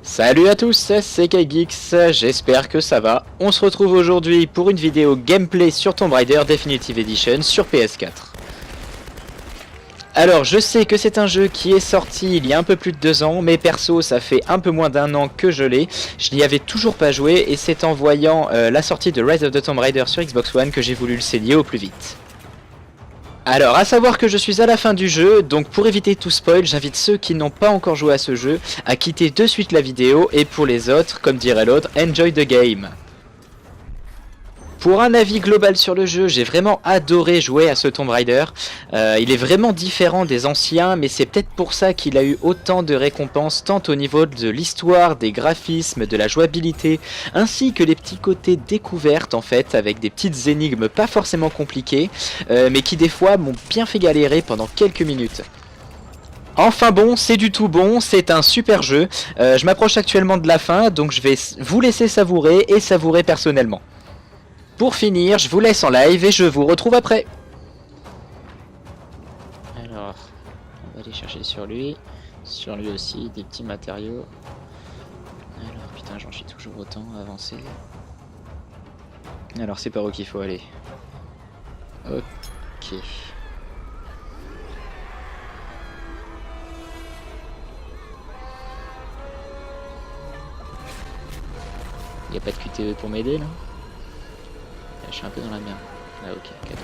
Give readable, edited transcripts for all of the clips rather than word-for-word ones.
Salut à tous, c'est KGeeks, j'espère que ça va. On se retrouve aujourd'hui pour une vidéo gameplay sur Tomb Raider Definitive Edition sur PS4. Alors je sais que c'est un jeu qui est sorti il y a un peu plus de 2 ans, mais perso ça fait un peu moins d'1 an que je l'ai. Je n'y avais toujours pas joué et c'est en voyant la sortie de Rise of the Tomb Raider sur Xbox One que j'ai voulu le saigner au plus vite. Alors, à savoir que je suis à la fin du jeu, donc pour éviter tout spoil, j'invite ceux qui n'ont pas encore joué à ce jeu à quitter de suite la vidéo, et pour les autres, comme dirait l'autre, enjoy the game. Pour un avis global sur le jeu, j'ai vraiment adoré jouer à ce Tomb Raider. Il est vraiment différent des anciens, mais c'est peut-être pour ça qu'il a eu autant de récompenses, tant au niveau de l'histoire, des graphismes, de la jouabilité, ainsi que les petits côtés découvertes en fait, avec des petites énigmes pas forcément compliquées, mais qui des fois m'ont bien fait galérer pendant quelques minutes. Enfin bon, c'est du tout bon, c'est un super jeu. Je m'approche actuellement de la fin, donc je vais vous laisser savourer et savourer personnellement. Pour finir, je vous laisse en live et je vous retrouve après. Alors, on va aller chercher sur lui aussi, des petits matériaux. Alors, putain, j'en chie toujours autant à avancer. Alors, c'est par où qu'il faut aller. Ok. Y a pas de QTE pour m'aider là? Je suis un peu dans la merde. Ah ok, cadeau.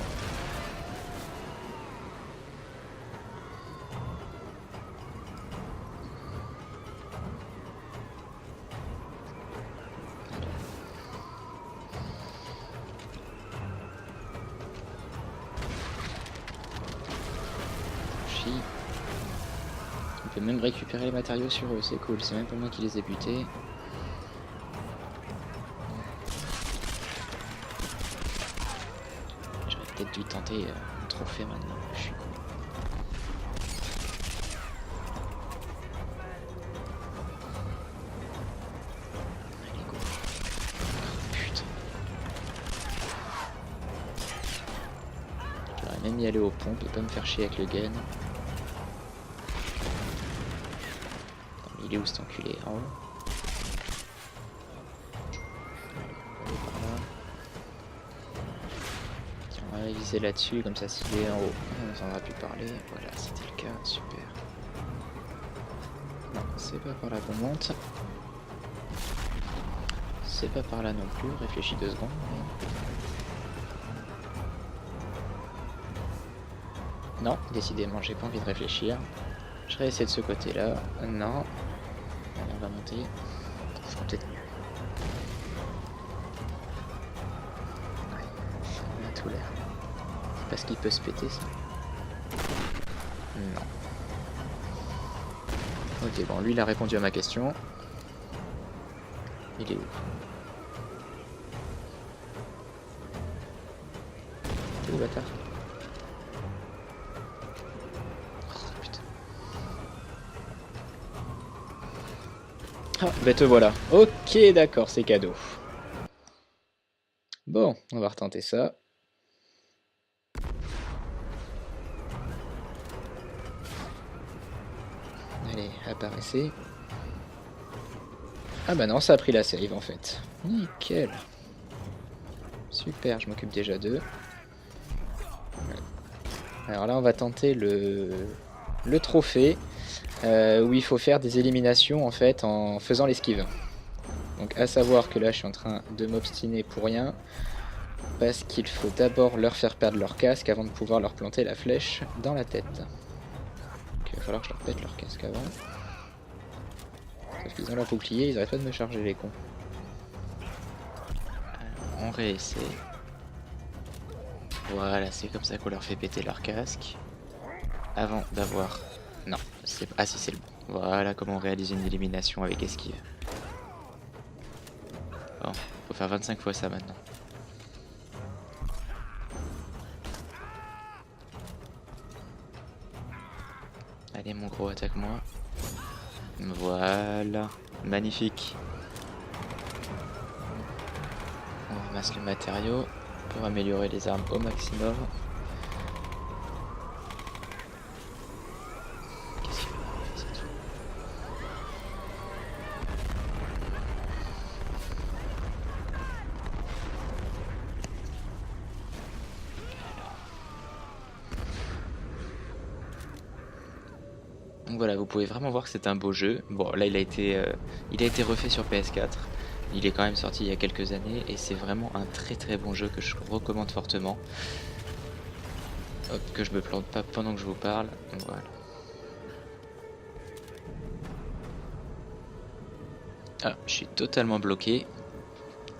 On peut même récupérer les matériaux sur eux, c'est cool. C'est même pas moi qui les ai butés. Peut-être dû tenter un trophée maintenant, je suis con. Allez go. Putain. J'aurais même y aller aux pompes et pas me faire chier avec le gun. Il est où cet enculé? En haut? On va viser là-dessus, comme ça s'il est en haut, on n'entendra plus parler. Voilà, c'était le cas, super. Non, c'est pas par là qu'on monte. C'est pas par là non plus, réfléchis 2 secondes. Non, décidément, j'ai pas envie de réfléchir. Je vais essayer de ce côté-là. Non. Allez, on va monter. Ça sera peut-être mieux. Ouais, ça a tout l'air. Parce qu'il peut se péter ça. Non. Ok, bon, lui il a répondu à ma question. Il est où? T'es où, bâtard? Oh putain. Ah, bah te voilà. Ok, d'accord, c'est cadeau. Bon, on va retenter ça. Allez, apparaissez. Ah bah non, ça a pris la save en fait. Nickel. Super, je m'occupe déjà d'eux. Alors là, on va tenter le trophée où il faut faire des éliminations en fait en faisant l'esquive. Donc à savoir que là, je suis en train de m'obstiner pour rien parce qu'il faut d'abord leur faire perdre leur casque avant de pouvoir leur planter la flèche dans la tête. Donc, il va falloir que je leur pète leur casque avant. Sauf qu'ils ont leur bouclier, ils arrêtent pas de me charger les cons. Alors, on réessaie. Voilà, c'est comme ça qu'on leur fait péter leur casque. Avant d'avoir... Non, c'est... Ah si, c'est le bon. Voilà comment on réalise une élimination avec esquive. Bon, faut faire 25 fois ça maintenant. Allez mon gros, attaque-moi. Voilà, magnifique. On ramasse le matériau pour améliorer les armes au maximum. Qu'est-ce qu'il va arriver, c'est tout. Donc voilà, vous pouvez vraiment voir que c'est un beau jeu. Bon, là il a été refait sur PS4. Il est quand même sorti il y a quelques années et c'est vraiment un très très bon jeu que je recommande fortement. Hop, que je me plante pas pendant que je vous parle. Voilà. Ah, je suis totalement bloqué.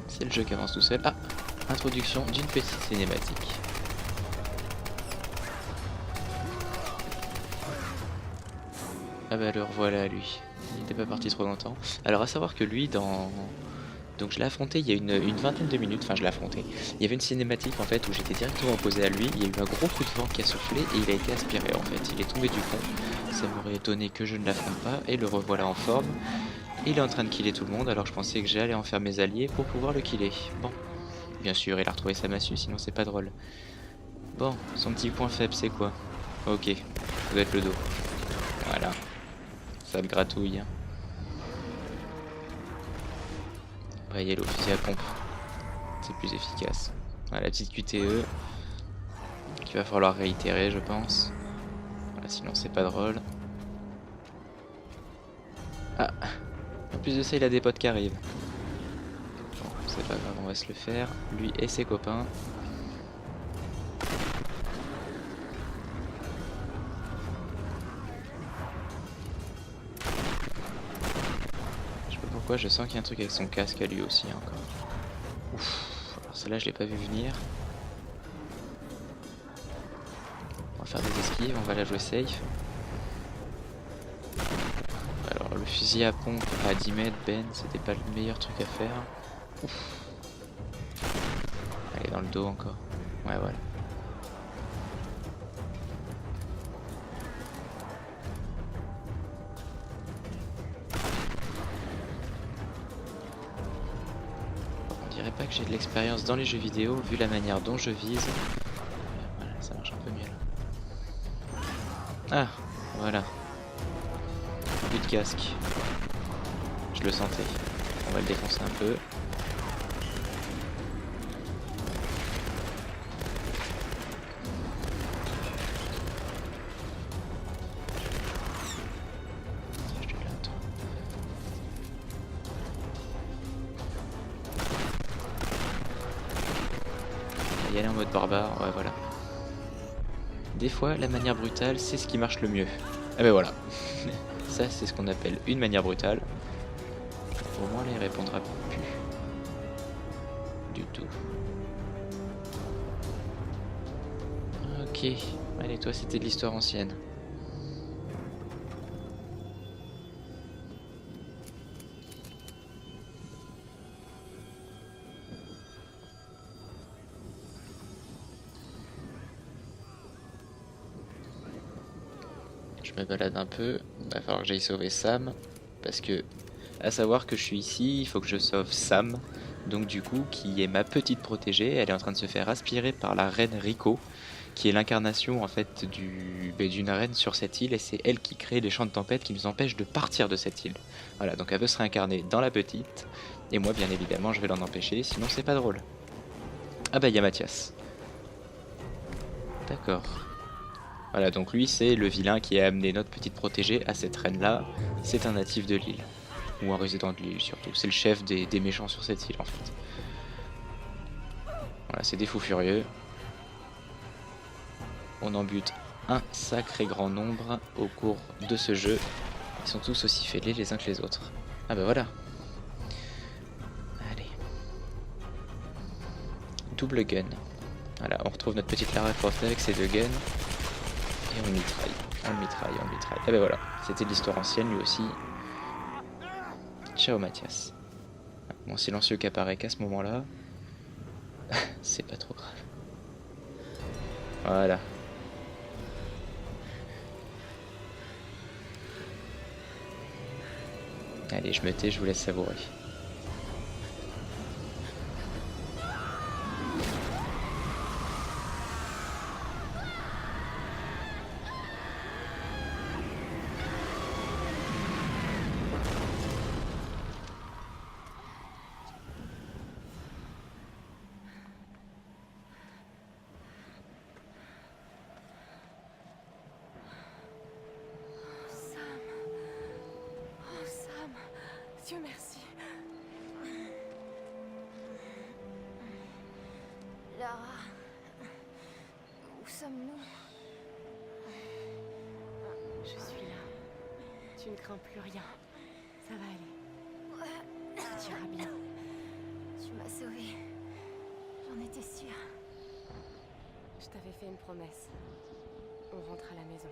C'est le jeu qui avance tout seul. Ah, introduction d'une petite cinématique. Ah bah alors voilà lui. Il n'était pas parti trop longtemps. Alors à savoir que lui dans... Donc je l'ai affronté il y a une vingtaine de minutes, enfin je l'ai affronté. Il y avait une cinématique en fait où j'étais directement opposé à lui, il y a eu un gros coup de vent qui a soufflé et il a été aspiré en fait. Il est tombé du pont, ça m'aurait étonné que je ne l'affronte pas et le revoilà en forme. Il est en train de killer tout le monde alors je pensais que j'allais en faire mes alliés pour pouvoir le killer. Bon, bien sûr il a retrouvé sa massue sinon c'est pas drôle. Bon, son petit point faible c'est quoi? Ok, ça doit être le dos. Voilà, ça le gratouille. Ouais, il y a le fusil à pompe, c'est plus efficace. Voilà, la petite QTE qu'il va falloir réitérer je pense. Voilà, sinon c'est pas drôle. Ah, en plus de ça il a des potes qui arrivent. Bon, c'est pas grave, on va se le faire. Lui et ses copains. Je sais pas pourquoi, je sens qu'il y a un truc avec son casque à lui aussi encore. Ouf, alors celle-là je l'ai pas vu venir. On va faire des esquives, on va la jouer safe. Alors le fusil à pompe à 10 mètres, Ben, c'était pas le meilleur truc à faire. Ouf. Allez, dans le dos encore. Ouais, voilà. On dirait pas que j'ai de l'expérience dans les jeux vidéo, vu la manière dont je vise. Voilà, ça marche un peu mieux là. Ah, voilà. Plus de casque. Je le sentais. On va le défoncer un peu. Je te l'attends. On va y aller en mode barbare, ouais voilà. Des fois, la manière brutale, c'est ce qui marche le mieux. Ah ben voilà. Ça, c'est ce qu'on appelle une manière brutale. Au moins, là, il répondra plus. Du tout. Ok. Allez, toi, c'était de l'histoire ancienne. Je me balade un peu. Il va falloir que j'aille sauver Sam. Parce que, à savoir que je suis ici, il faut que je sauve Sam. Donc du coup, qui est ma petite protégée, elle est en train de se faire aspirer par la reine Rico, qui est l'incarnation en fait d'une reine sur cette île, et c'est elle qui crée les champs de tempête qui nous empêchent de partir de cette île. Voilà, donc elle veut se réincarner dans la petite, et moi bien évidemment je vais l'en empêcher, sinon c'est pas drôle. Ah bah il y a Mathias. D'accord. Voilà, donc lui c'est le vilain qui a amené notre petite protégée à cette reine là, c'est un natif de l'île. Ou un résident de l'île surtout, c'est le chef des méchants sur cette île en fait. Voilà, c'est des fous furieux. On en bute un sacré grand nombre au cours de ce jeu. Ils sont tous aussi fêlés les uns que les autres. Ah bah voilà. Allez. Double gun. Voilà, on retrouve notre petite Lara Croft avec ses deux guns. Et on mitraille. On le mitraille, on le mitraille. Ah bah voilà, c'était de l'histoire ancienne lui aussi. Ciao Mathias. Mon silencieux qui apparaît qu'à ce moment-là. C'est pas trop grave. Voilà. Allez, je me tais, je vous laisse savourer. Dieu merci. Lara, où sommes-nous? Je suis là. Tu ne crains plus rien. Ça va aller. Tout ira bien. Tu m'as sauvée. J'en étais sûre. Je t'avais fait une promesse. On rentre à la maison.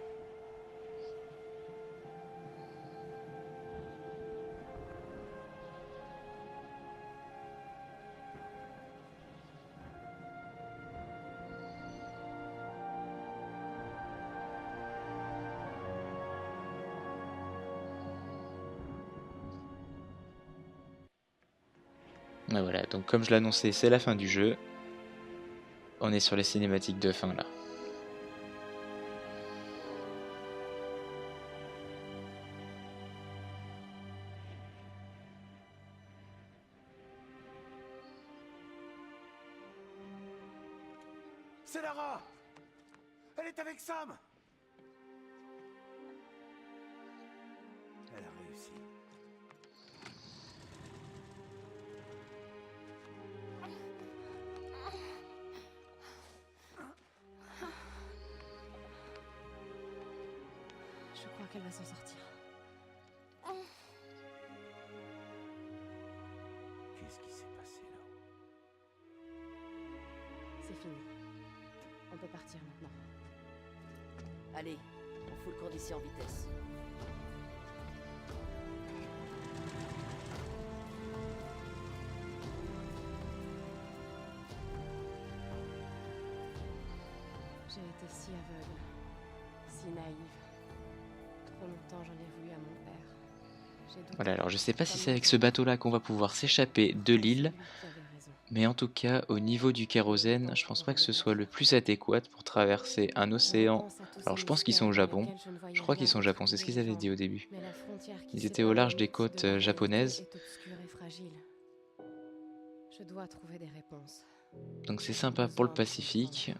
Ah, voilà, donc comme je l'annonçais, c'est la fin du jeu. On est sur les cinématiques de fin là. C'est Lara! Elle est avec Sam! Elle a réussi. Je crois qu'elle va s'en sortir. Qu'est-ce qui s'est passé là? C'est fini. On peut partir maintenant. Allez, on fout le camp d'ici en vitesse. J'ai été si aveugle, si naïve. Trop longtemps j'en ai voulu à mon père. J'ai douté. Voilà, alors je sais pas si c'est avec ce bateau là qu'on va pouvoir s'échapper de l'île, Tu avais raison. mais en tout cas au niveau du kérosène, je pense pas que ce soit le plus adéquat pour traverser un océan. Alors je pense qu'ils sont au Japon, je crois qu'ils sont au Japon, c'est ce qu'ils avaient dit au début. Mais la frontière qui Ils étaient sépare au le large des mythe de côtes la réalité japonaises. est obscure et fragile. Je dois trouver des réponses. Donc c'est sympa pour le Pacifique,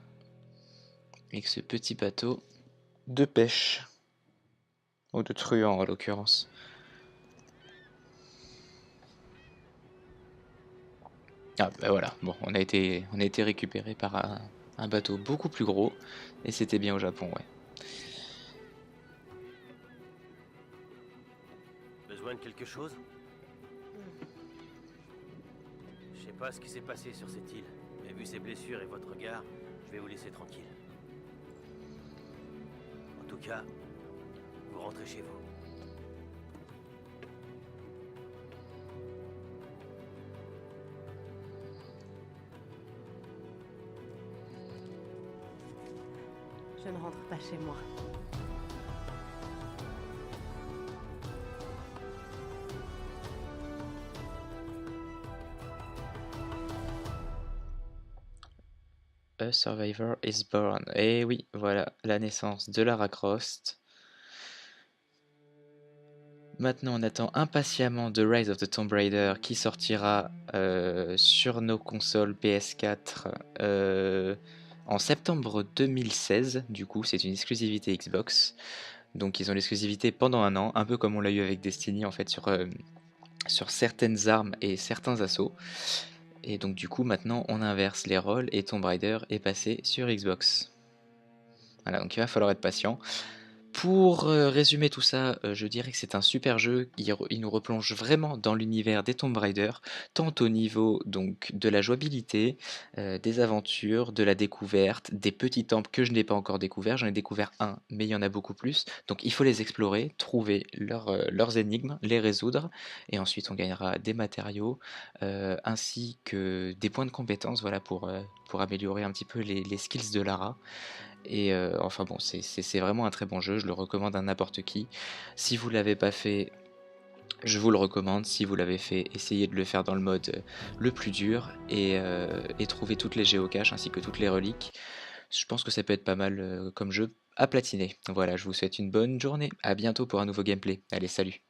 avec ce petit bateau de pêche, ou de truand en l'occurrence. Ah bah voilà, bon, on a été récupéré par un bateau beaucoup plus gros, et c'était bien au Japon, ouais. Besoin de quelque chose? Je sais pas ce qui s'est passé sur cette île, mais vu ses blessures et votre regard, je vais vous laisser tranquille. En tout cas, vous rentrez chez vous. Je ne rentre pas chez moi. A Survivor is Born. Et oui, voilà, la naissance de Lara Croft. Maintenant, on attend impatiemment The Rise of the Tomb Raider qui sortira sur nos consoles PS4 en septembre 2016. Du coup, c'est une exclusivité Xbox. Donc, ils ont l'exclusivité pendant un an, un peu comme on l'a eu avec Destiny en fait sur certaines armes et certains assauts. Et donc, du coup, maintenant, on inverse les rôles et Tomb Raider est passé sur Xbox. Voilà, donc il va falloir être patient. Pour résumer tout ça, je dirais que c'est un super jeu, il nous replonge vraiment dans l'univers des Tomb Raider, tant au niveau donc de la jouabilité, des aventures, de la découverte, des petits temples que je n'ai pas encore découverts, j'en ai découvert un, mais il y en a beaucoup plus, donc il faut les explorer, trouver leurs énigmes, les résoudre, et ensuite on gagnera des matériaux, ainsi que des points de compétence, voilà, pour améliorer un petit peu les skills de Lara. Et enfin bon, c'est vraiment un très bon jeu, je le recommande à n'importe qui. Si vous l'avez pas fait, je vous le recommande. Si vous l'avez fait, essayez de le faire dans le mode le plus dur et trouver toutes les géocaches ainsi que toutes les reliques. Je pense que ça peut être pas mal comme jeu à platiner. Voilà, je vous souhaite une bonne journée. À bientôt pour un nouveau gameplay. Allez, salut!